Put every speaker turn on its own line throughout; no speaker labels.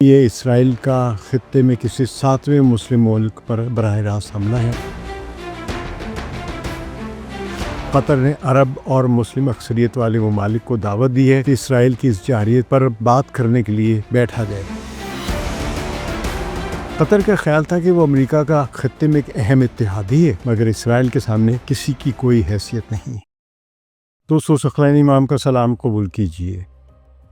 یہ اسرائیل کا خطے میں کسی 7ویں مسلم ملک پر براہ راست حملہ ہے۔ قطر نے عرب اور مسلم اکثریت والے ممالک کو دعوت دی ہے کہ اسرائیل کی اس جارحیت پر بات کرنے کے لیے بیٹھا جائے۔ قطر کا خیال تھا کہ وہ امریکہ کا خطے میں ایک اہم اتحادی ہے، مگر اسرائیل کے سامنے کسی کی کوئی حیثیت نہیں۔ دوستو، ثقلین امام کا سلام قبول کیجیے۔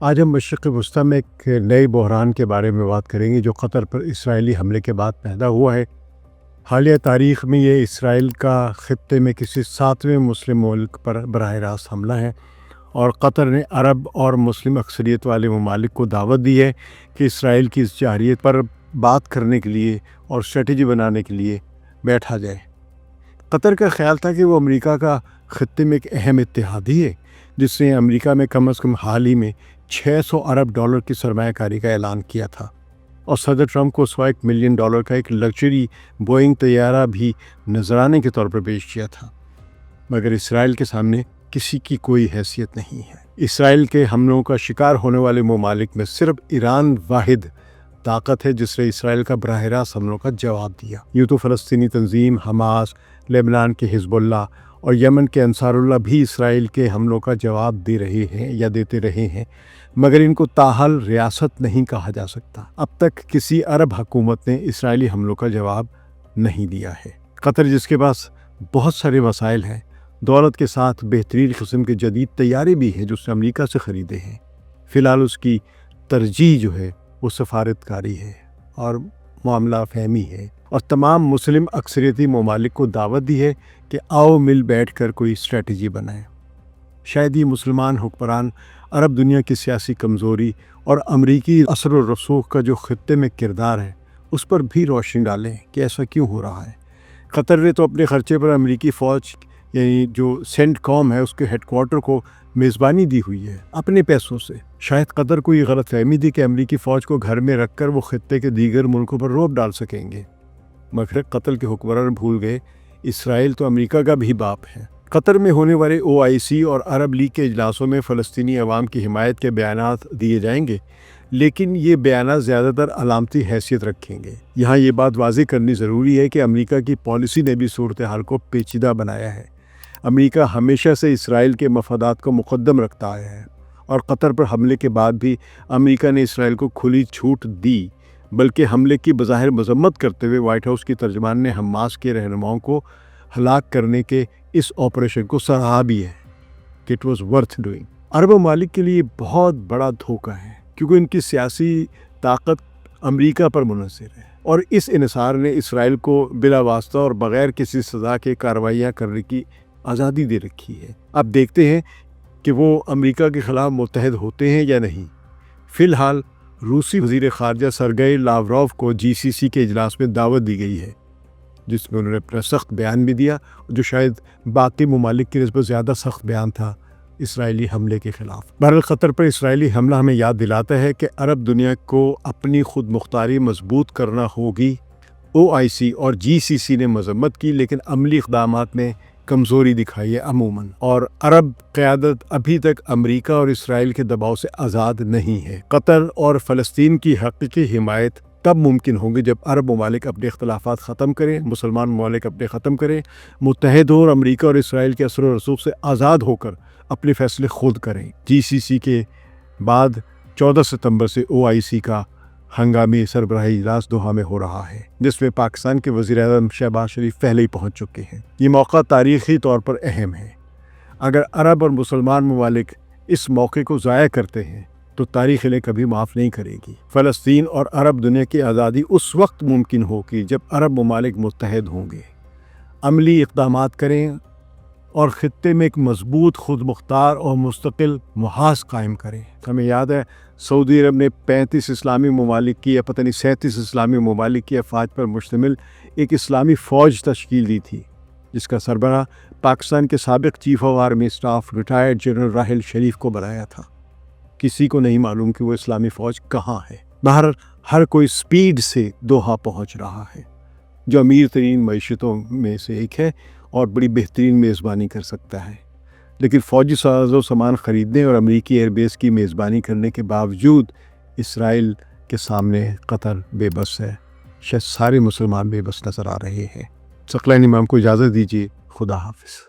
آج ہم مشرق وسطیٰ میں ایک نئے بحران کے بارے میں بات کریں گے جو قطر پر اسرائیلی حملے کے بعد پیدا ہوا ہے۔ حالیہ تاریخ میں یہ اسرائیل کا خطے میں کسی 7ویں مسلم ملک پر براہ راست حملہ ہے، اور قطر نے عرب اور مسلم اکثریت والے ممالک کو دعوت دی ہے کہ اسرائیل کی اس جارحیت پر بات کرنے کے لیے اور اسٹریٹجی بنانے کے لیے بیٹھا جائے۔ قطر کا خیال تھا کہ وہ امریکہ کا خطے میں ایک اہم اتحادی ہے، جس نے امریکہ میں کم از کم حال ہی میں $600 ارب کی سرمایہ کاری کا اعلان کیا تھا، اور صدر ٹرمپ کو $100 ملین کا ایک لگژری بوئنگ طیارہ بھی نذرانے کے طور پر پیش کیا تھا۔ مگر اسرائیل کے سامنے کسی کی کوئی حیثیت نہیں ہے۔ اسرائیل کے حملوں کا شکار ہونے والے ممالک میں صرف ایران واحد طاقت ہے جس نے اسرائیل کا براہ راست حملوں کا جواب دیا۔ یوں تو فلسطینی تنظیم حماس، لبنان کے حزب اللہ اور یمن کے انصار اللہ بھی اسرائیل کے حملوں کا جواب دے رہے ہیں یا دیتے رہے ہیں، مگر ان کو تاحال ریاست نہیں کہا جا سکتا۔ اب تک کسی عرب حکومت نے اسرائیلی حملوں کا جواب نہیں دیا ہے۔ قطر، جس کے پاس بہت سارے وسائل ہیں، دولت کے ساتھ بہترین قسم کے جدید طیارے بھی ہیں جو اس نے امریکہ سے خریدے ہیں، فی الحال اس کی ترجیح جو ہے وہ سفارتکاری ہے اور معاملہ فہمی ہے، اور تمام مسلم اکثریتی ممالک کو دعوت دی ہے کہ آؤ مل بیٹھ کر کوئی اسٹریٹجی بنائیں۔ شاید یہ مسلمان حکمران عرب دنیا کی سیاسی کمزوری اور امریکی اثر و رسوخ کا جو خطے میں کردار ہے اس پر بھی روشنی ڈالیں کہ ایسا کیوں ہو رہا ہے۔ قطر نے تو اپنے خرچے پر امریکی فوج یعنی جو سینٹ کام ہے اس کے ہیڈ کوارٹر کو میزبانی دی ہوئی ہے اپنے پیسوں سے۔ شاید قطر کو یہ غلط فہمی تھی کہ امریکی فوج کو گھر میں رکھ کر وہ خطے کے دیگر ملکوں پر رعب ڈال سکیں گے، مگر قطر کے حکمران بھول گئے اسرائیل تو امریکہ کا بھی باپ ہے۔ قطر میں ہونے والے OIC اور عرب لیگ کے اجلاسوں میں فلسطینی عوام کی حمایت کے بیانات دیے جائیں گے، لیکن یہ بیانات زیادہ تر علامتی حیثیت رکھیں گے۔ یہاں یہ بات واضح کرنی ضروری ہے کہ امریکہ کی پالیسی نے بھی صورتحال کو پیچیدہ بنایا ہے۔ امریکہ ہمیشہ سے اسرائیل کے مفادات کو مقدم رکھتا آیا ہے، اور قطر پر حملے کے بعد بھی امریکہ نے اسرائیل کو کھلی چھوٹ دی، بلکہ حملے کی بظاہر مذمت کرتے ہوئے وائٹ ہاؤس کی ترجمان نے حماس کے رہنماؤں کو ہلاک کرنے کے اس آپریشن کو سراہا بھی ہے کہ اٹ واز ورتھ ڈوئنگ۔ عرب ممالک کے لیے بہت بڑا دھوکہ ہے، کیونکہ ان کی سیاسی طاقت امریکہ پر منحصر ہے، اور اس انحصار نے اسرائیل کو بلا واسطہ اور بغیر کسی سزا کے کارروائیاں کرنے کی آزادی دے رکھی ہے۔ اب دیکھتے ہیں کہ وہ امریکہ کے خلاف متحد ہوتے ہیں یا نہیں۔ فی الحال روسی وزیر خارجہ سرگئی لاوروف کو GCC کے اجلاس میں دعوت دی گئی ہے، جس میں انہوں نے اپنا سخت بیان بھی دیا، جو شاید باقی ممالک کی نسبت زیادہ سخت بیان تھا اسرائیلی حملے کے خلاف۔ بہرحال قطر پر اسرائیلی حملہ ہمیں یاد دلاتا ہے کہ عرب دنیا کو اپنی خود مختاری مضبوط کرنا ہوگی۔ OIC اور GCC نے مذمت کی، لیکن عملی اقدامات میں کمزوری دکھائی ہے عموماً، اور عرب قیادت ابھی تک امریکہ اور اسرائیل کے دباؤ سے آزاد نہیں ہے۔ قطر اور فلسطین کی حقیقی حمایت تب ممکن ہوگی جب عرب ممالک اپنے اختلافات ختم کریں، مسلمان ممالک اپنے ختم کریں، متحد ہوں اور امریکہ اور اسرائیل کے اثر و رسوخ سے آزاد ہو کر اپنے فیصلے خود کریں۔ GCC کے بعد 14 ستمبر سے OIC کا ہنگامی سربراہی اجلاس دوحہ میں ہو رہا ہے، جس میں پاکستان کے وزیر اعظم شہباز شریف پہلے ہی پہنچ چکے ہیں۔ یہ موقع تاریخی طور پر اہم ہے۔ اگر عرب اور مسلمان ممالک اس موقع کو ضائع کرتے ہیں تو تاریخ انہیں کبھی معاف نہیں کرے گی۔ فلسطین اور عرب دنیا کی آزادی اس وقت ممکن ہوگی جب عرب ممالک متحد ہوں گے، عملی اقدامات کریں اور خطے میں ایک مضبوط، خود مختار اور مستقل محاذ قائم کریں۔ ہمیں یاد ہے سعودی عرب نے 35 اسلامی ممالک کی یا پتہ نہیں 37 اسلامی ممالک کی افواج پر مشتمل ایک اسلامی فوج تشکیل دی تھی، جس کا سربراہ پاکستان کے سابق chief of army staff retired general Raheel Sharif کو بنایا تھا۔ کسی کو نہیں معلوم کہ وہ اسلامی فوج کہاں ہے۔ باہر ہر کوئی سپیڈ سے دوحہ پہنچ رہا ہے، جو امیر ترین معیشتوں میں سے ایک ہے اور بڑی بہترین میزبانی کر سکتا ہے، لیکن فوجی ساز و سامان خریدنے اور امریکی ایئر بیس کی میزبانی کرنے کے باوجود اسرائیل کے سامنے قطر بے بس ہے، شاید سارے مسلمان بے بس نظر آ رہے ہیں۔ ثقلین امام کو اجازت دیجیے، خدا حافظ۔